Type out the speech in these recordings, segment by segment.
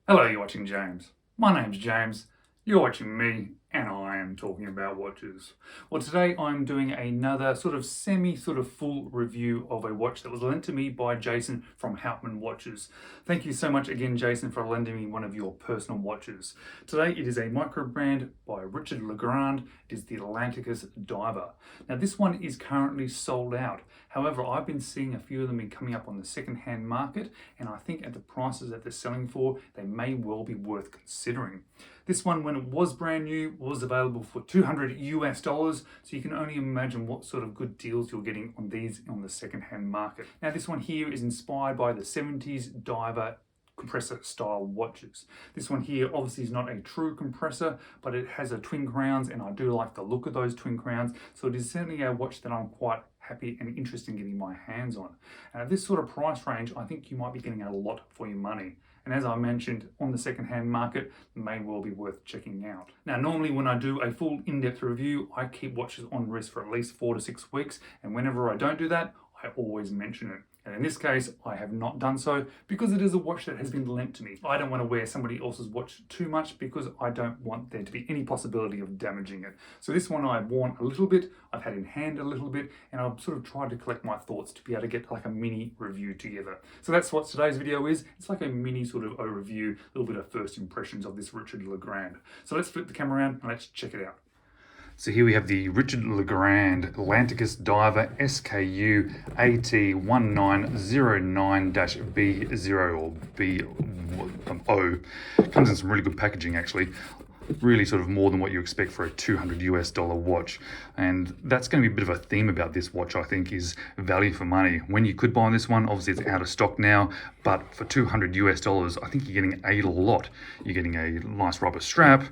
Hello, you're watching James. My name's James, you're watching me, and I am talking about watches. Well, today I'm doing another sort of full review of a watch that was lent to me by Jason from Houtman Watches. Thank you so much again, Jason, for lending me one of your personal watches. Today it is a micro brand by LeGrand. It is the Atlanticus Diver. Now this one is currently sold out. However, I've been seeing a few of them coming up on the second-hand market, and I think at the prices that they're selling for, they may well be worth considering. This one, when it was brand new, was available for $200 US, so you can only imagine what sort of good deals you're getting on these on the second-hand market. Now this one here is inspired by the 70s diver compressor style watches. This one here obviously is not a true compressor, but it has a twin crowns, and I do like the look of those twin crowns, so it is certainly a watch that I'm quite happy and interested in getting my hands on. And at this sort of price range, I think you might be getting a lot for your money. And as I mentioned, on the second-hand market, may well be worth checking out. Now, normally when I do a full in-depth review, I keep watches on wrist for at least 4 to 6 weeks. And whenever I don't do that, I always mention it. And in this case, I have not done so because it is a watch that has been lent to me. I don't want to wear somebody else's watch too much because I don't want there to be any possibility of damaging it. So this one I've worn a little bit, I've had in hand a little bit, and I've sort of tried to collect my thoughts to be able to get like a mini review together. So that's what today's video is. It's like a mini sort of overview, a little bit of first impressions of this LeGrand. So let's flip the camera around and let's check it out. So here we have the LeGrand Atlanticus Diver SKU AT1909-B0 or B0. Comes in some really good packaging actually. Really sort of more than what you expect for a $200 watch. And that's going to be a bit of a theme about this watch, I think, is value for money. When you could buy this one, obviously it's out of stock now, but for $200, I think you're getting a lot. You're getting a nice rubber strap,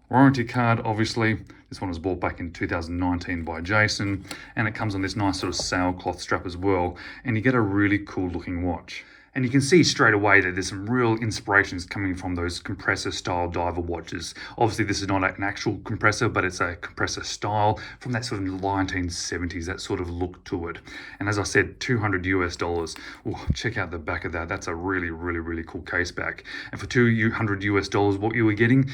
warranty card, obviously. This one was bought back in 2019 by Jason, and it comes on this nice sort of sailcloth strap as well, and you get a really cool looking watch. And you can see straight away that there's some real inspirations coming from those compressor style diver watches. Obviously this is not an actual compressor, but it's a compressor style from that sort of 1970s, that sort of look to it. And as I said, $200. Oh, check out the back of that. That's a really cool case back. And for $200, what you're getting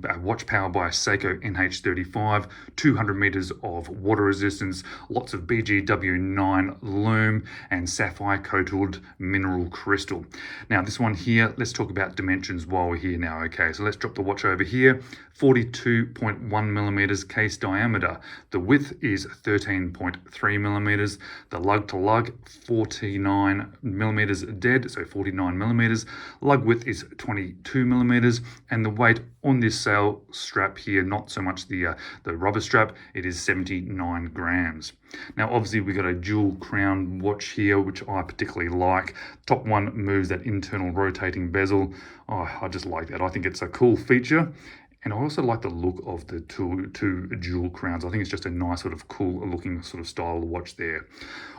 a watch powered by a Seiko NH35, 200 meters of water resistance, lots of BGW9 lume, and sapphire coated mineral crystal. Now this one here, let's talk about dimensions while we're here now. Okay, so let's drop the watch over here. 42.1 millimeters case diameter. The width is 13.3 millimeters. The lug to lug 49 millimeters dead, so 49 millimeters. Lug width is 22 millimeters, and the weight on this sail strap here, not so much the rubber strap, it is 79 grams. Now obviously we got a dual crown watch here, which I particularly like. Top one moves that internal rotating bezel. Oh, I just like that. I think it's a cool feature. And I also like the look of the two jewel crowns. I think it's just a nice sort of cool looking sort of style watch there.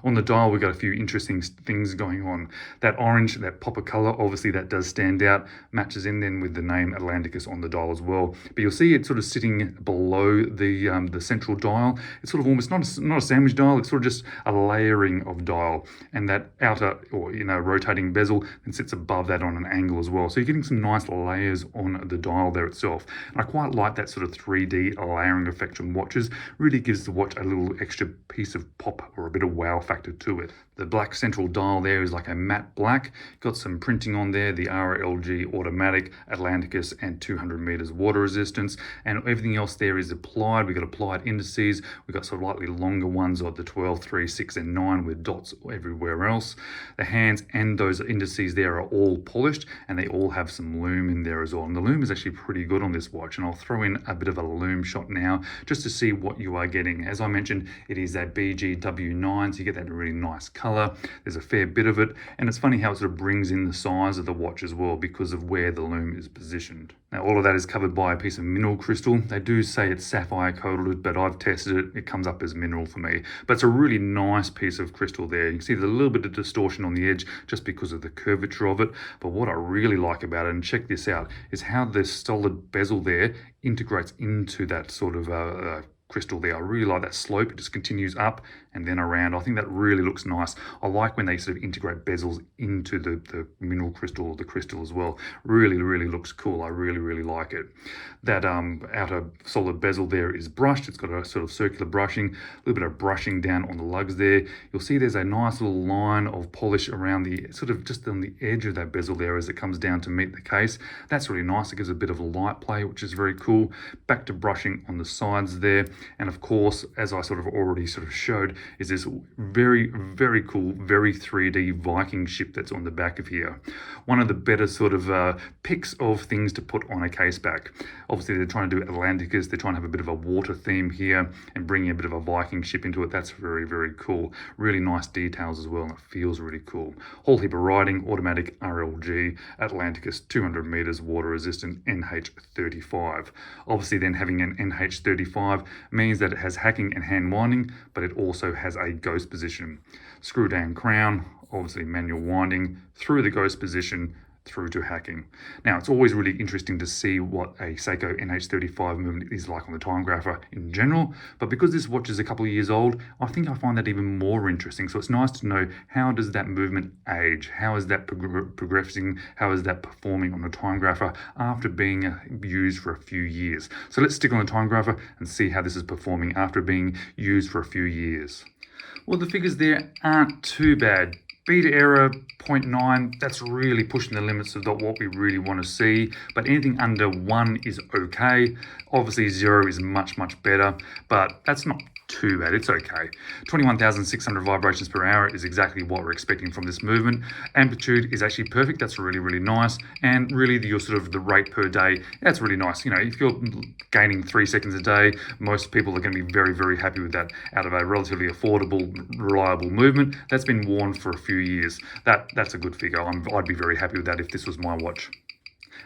On the dial, we've got a few interesting things going on. That orange, that pop of color, obviously that does stand out, matches in then with the name Atlanticus on the dial as well. But you'll see it sort of sitting below the central dial. It's sort of almost not a sandwich dial, it's sort of just a layering of dial. And that outer or rotating bezel then sits above that on an angle as well. So you're getting some nice layers on the dial there itself. I quite like that sort of 3D layering effect on watches. Really gives the watch a little extra piece of pop or a bit of wow factor to it. The black central dial there is like a matte black. Got some printing on there, the RLG automatic, Atlanticus, and 200 meters water resistance. And everything else there is applied. We've got applied indices. We've got sort of slightly longer ones of the 12, 3, 6, and 9 with dots everywhere else. The hands and those indices there are all polished, and they all have some lume in there as well. And the lume is actually pretty good on this watch. And I'll throw in a bit of a lume shot now just to see what you are getting. As I mentioned, it is that BGW9, so you get that really nice color. There's a fair bit of it, and it's funny how it sort of brings in the size of the watch as well because of where the lume is positioned. Now all of that is covered by a piece of mineral crystal. They do say it's sapphire coated, but I've tested it, it comes up as mineral for me. But it's a really nice piece of crystal there. You can see there's a little bit of distortion on the edge just because of the curvature of it. But what I really like about it, and check this out, is how the solid bezel there integrates into that sort of crystal there. I really like that slope. It just continues up and then around. I think that really looks nice. I like when they sort of integrate bezels into the mineral crystal or the crystal as well. Really, really looks cool. I really, really like it. That outer solid bezel there is brushed. It's got a sort of circular brushing, a little bit of brushing down on the lugs there. You'll see there's a nice little line of polish around the sort of just on the edge of that bezel there as it comes down to meet the case. That's really nice. It gives a bit of a light play, which is very cool. Back to brushing on the sides there. And of course, as I sort of already sort of showed, is this very, very cool, very 3D Viking ship that's on the back of here. One of the better sort of picks of things to put on a case back. Obviously, they're trying to do Atlanticus. They're trying to have a bit of a water theme here and bringing a bit of a Viking ship into it. That's very, very cool. Really nice details as well, and it feels really cool. Whole heap of writing, automatic RLG, Atlanticus, 200 meters, water resistant, NH35. Obviously, then having an NH35 means that it has hacking and hand winding, but it also has a ghost position. Screw down crown, obviously manual winding through the ghost position through to hacking. Now, it's always really interesting to see what a Seiko NH35 movement is like on the time grapher in general, but because this watch is a couple of years old, I think I find that even more interesting. So it's nice to know, how does that movement age? How is that progressing? How is that performing on the time grapher after being used for a few years? So let's stick on the time grapher and see how this is performing after being used for a few years. Well, the figures there aren't too bad. Beta error 0.9, that's really pushing the limits of what we really want to see, but anything under 1 is okay. Obviously 0 is much, much better, but that's not too bad. It's okay. 21,600 vibrations per hour is exactly what we're expecting from this movement. Amplitude is actually perfect. That's really, really nice. And really your sort of the rate per day, that's really nice. You know, if you're gaining 3 seconds a day, most people are going to be very, very happy with that out of a relatively affordable, reliable movement that's been worn for a few years. That's a good figure. I'd be very happy with that if this was my watch.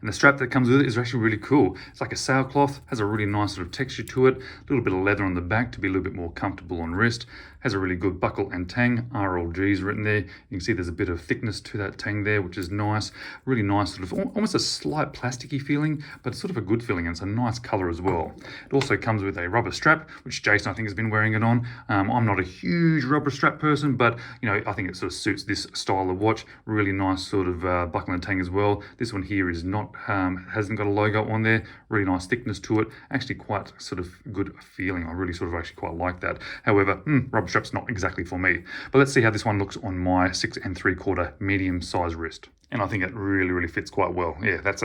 And the strap that comes with it is actually really cool. It's like a sailcloth, has a really nice sort of texture to it, a little bit of leather on the back to be a little bit more comfortable on wrist. Has a really good buckle and tang, RLG's written there. You can see there's a bit of thickness to that tang there, which is nice. Really nice, sort of almost a slight plasticky feeling, but sort of a good feeling, and it's a nice color as well. It also comes with a rubber strap, which Jason I think has been wearing it on. I'm not a huge rubber strap person, but you know, I think it sort of suits this style of watch. Really nice sort of buckle and tang as well. This one here is not hasn't got a logo on there. Really nice thickness to it. Actually quite sort of good feeling. I really sort of actually quite like that. However, rubber strap's not exactly for me. But let's see how this one looks on my 6 3/4 medium size wrist. And I think it really, really fits quite well. Yeah, that's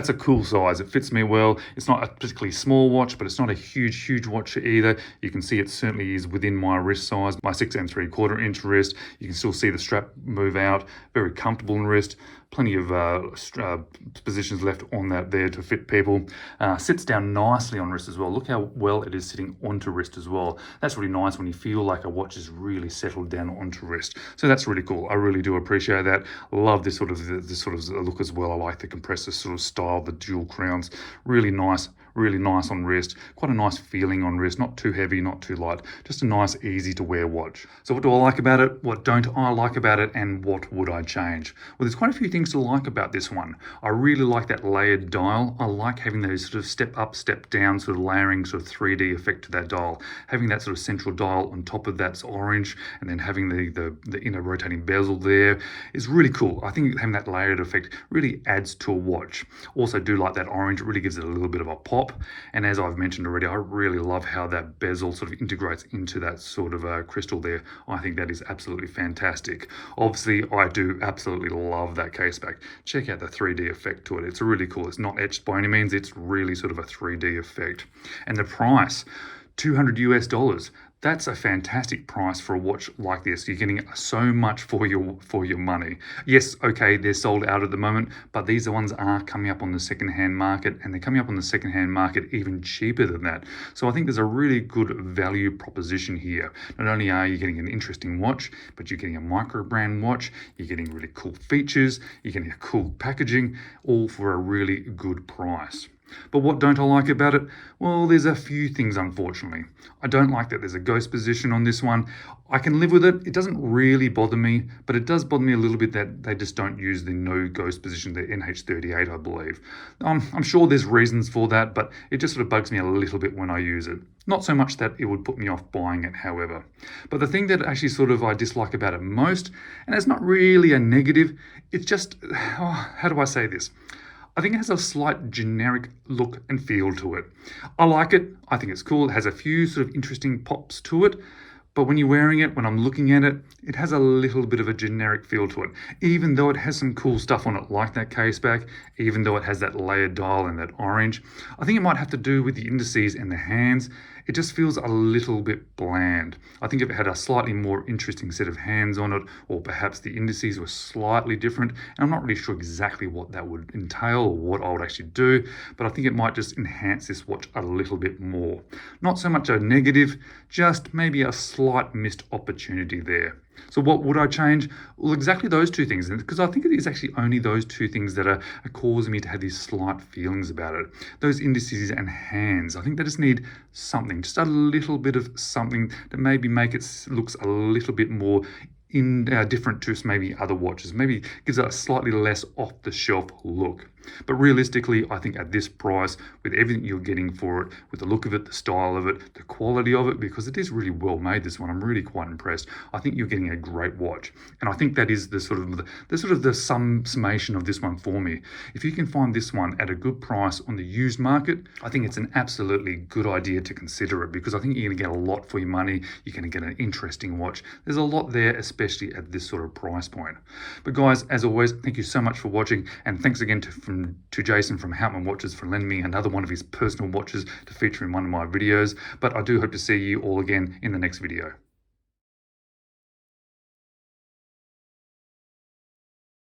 a cool size. It fits me well. It's not a particularly small watch, but it's not a huge, huge watch either. You can see it certainly is within my wrist size, my 6 3/4 inch wrist. You can still see the strap move out. Very comfortable in wrist. Plenty of positions left on that there to fit people. Sits down nicely on wrist as well. Look how well it is sitting onto wrist as well. That's really nice when you feel like a watch is really settled down onto wrist. So that's really cool. I really do appreciate that. Love this sort of look as well. I like the compressor sort of style, the dual crowns. Really nice on wrist. Quite a nice feeling on wrist. Not too heavy, not too light. Just a nice, easy to wear watch. So what do I like about it? What don't I like about it? And what would I change? Well, there's quite a few things to like about this one. I really like that layered dial. I like having those sort of step up, step down, sort of layering sort of 3D effect to that dial. Having that sort of central dial on top of that's orange, and then having the inner rotating bezel there is really cool. I think having that layered effect really adds to a watch. Also do like that orange. It really gives it a little bit of a pop. And as I've mentioned already, I really love how that bezel sort of integrates into that sort of crystal there. I think that is absolutely fantastic. Obviously, I do absolutely love that case back. Check out the 3D effect to it. It's really cool. It's not etched by any means. It's really sort of a 3D effect. And the price, $200 US. That's a fantastic price for a watch like this. You're getting so much for your money. Yes, okay, they're sold out at the moment, but these ones are coming up on the secondhand market, and they're coming up on the secondhand market even cheaper than that. So I think there's a really good value proposition here. Not only are you getting an interesting watch, but you're getting a micro brand watch, you're getting really cool features, you're getting a cool packaging, all for a really good price. But what don't I like about it? Well, there's a few things, unfortunately. I don't like that there's a ghost position on this one. I can live with it. It doesn't really bother me, but it does bother me a little bit that they just don't use the no ghost position, the NH38, I believe. I'm sure there's reasons for that, but it just sort of bugs me a little bit when I use it. Not so much that it would put me off buying it, however. But the thing that actually sort of I dislike about it most, and it's not really a negative, it's just, how do I say this? I think it has a slight generic look and feel to it. I like it. I think it's cool. It has a few sort of interesting pops to it. But when you're wearing it, when I'm looking at it, it has a little bit of a generic feel to it. Even though it has some cool stuff on it, like that case back, even though it has that layered dial and that orange, I think it might have to do with the indices and the hands. It just feels a little bit bland. I think if it had a slightly more interesting set of hands on it, or perhaps the indices were slightly different, and I'm not really sure exactly what that would entail or what I would actually do, but I think it might just enhance this watch a little bit more. Not so much a negative, just maybe a slight missed opportunity there. So what would I change? Well, exactly those two things, because I think it is actually only those two things that are causing me to have these slight feelings about it. Those indices and hands, I think they just need something, just a little bit of something that maybe make it looks a little bit more different to maybe other watches, maybe gives it a slightly less off-the-shelf look. But realistically, I think at this price, with everything you're getting for it, with the look of it, the style of it, the quality of it, because it is really well made, this one, I'm really quite impressed. I think you're getting a great watch. And I think that is the summation of this one for me. If you can find this one at a good price on the used market, I think it's an absolutely good idea to consider it, because I think you're going to get a lot for your money. You're going to get an interesting watch. There's a lot there, especially at this sort of price point. But guys, as always, thank you so much for watching, and thanks again to Jason from Houtman Watches for lending me another one of his personal watches to feature in one of my videos. But I do hope to see you all again in the next video.